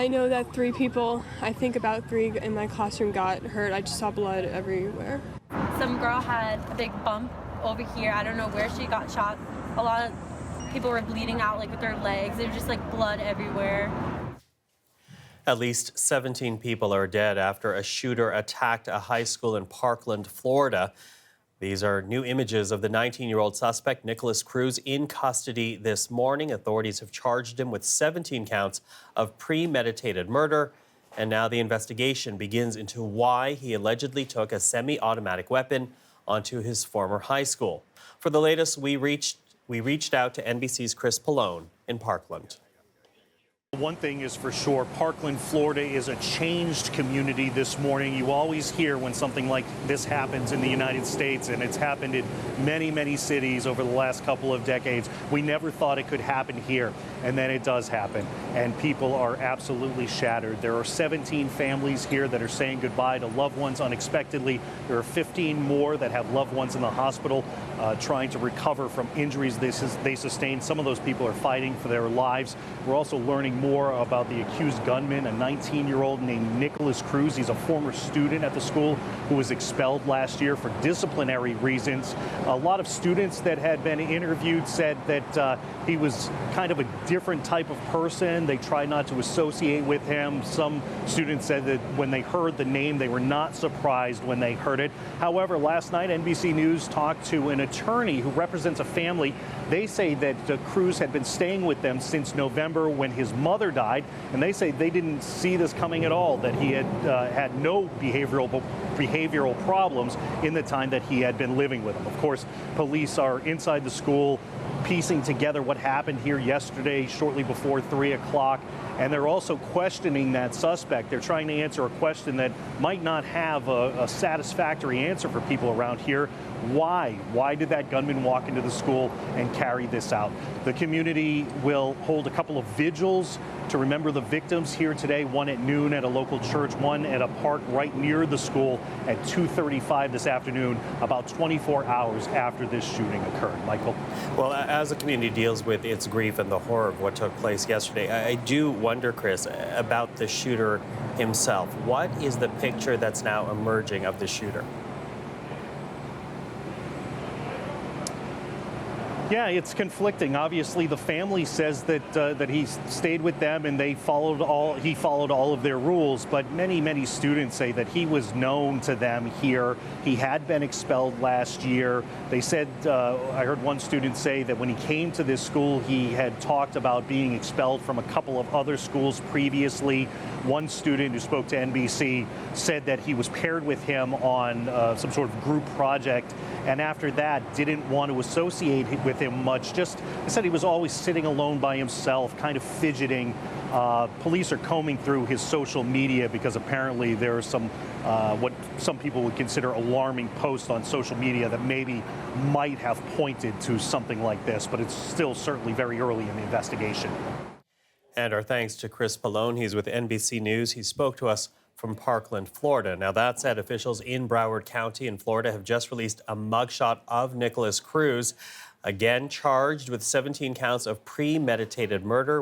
I know that 3 people, I think about 3 in my classroom got hurt. I just saw blood everywhere. Some girl had a big bump over here. I don't know where she got shot. A lot of people were bleeding out like with their legs. There was just like blood everywhere. At least 17 people are dead after a shooter attacked a high school in Parkland, Florida. These are new images of the 19-year-old suspect, Nikolas Cruz, in custody this morning. Authorities have charged him with 17 counts of premeditated murder. And now the investigation begins into why he allegedly took a semi-automatic weapon onto his former high school. For the latest, we reached out to NBC's Chris Pallone in Parkland. One thing is for sure, Parkland, Florida is a changed community this morning. You always hear when something like this happens in the United States, and it's happened in many, many cities over the last couple of decades. We never thought it could happen here, and then it does happen, and people are absolutely shattered. There are 17 families here that are saying goodbye to loved ones unexpectedly. There are 15 more that have loved ones in the hospital trying to recover from injuries they sustained. Some of those people are fighting for their lives. We're also learning more about the accused gunman, a 19-year-old named Nikolas Cruz. He's a former student at the school who was expelled last year for disciplinary reasons. A lot of students that had been interviewed said that he was kind of a different type of person. They tried not to associate with him. Some students said that when they heard the name, they were not surprised when they heard it. However, last night, NBC News talked to an attorney who represents a family. They say that Cruz had been staying with them since November when his mother died, and they say they didn't see this coming at all, that he had had no behavioral problems in the time that he had been living with them. Of course, police are inside the school piecing together what happened here yesterday shortly before 3 o'clock, and they're also questioning that suspect. They're trying to answer a question that might not have a satisfactory answer for people around here. Why? Why did that gunman walk into the school and carry this out? The community will hold a couple of vigils to remember the victims here today, one at noon at a local church, one at a park right near the school at 2:35 this afternoon, about 24 hours after this shooting occurred. Michael? Well, as the community deals with its grief and the horror of what took place yesterday, I do wonder, Chris, about the shooter himself. What is the picture that's now emerging of the shooter? Yeah, it's conflicting. Obviously, the family says that he stayed with them and he followed all of their rules. But many students say that he was known to them here. He had been expelled last year. They said, I heard one student say that when he came to this school, he had talked about being expelled from a couple of other schools previously. One student who spoke to NBC said that he was paired with him on some sort of group project, and after that didn't want to associate with him much. Just said he was always sitting alone by himself, kind of fidgeting. Police are combing through his social media because apparently there are some what some people would consider alarming posts on social media that maybe might have pointed to something like this, but it's still certainly very early in the investigation. And our thanks to Chris Pallone. He's with NBC News. He spoke to us from Parkland, Florida. Now, that said, officials in Broward County in Florida have just released a mugshot of Nikolas Cruz, again charged with 17 counts of premeditated murder.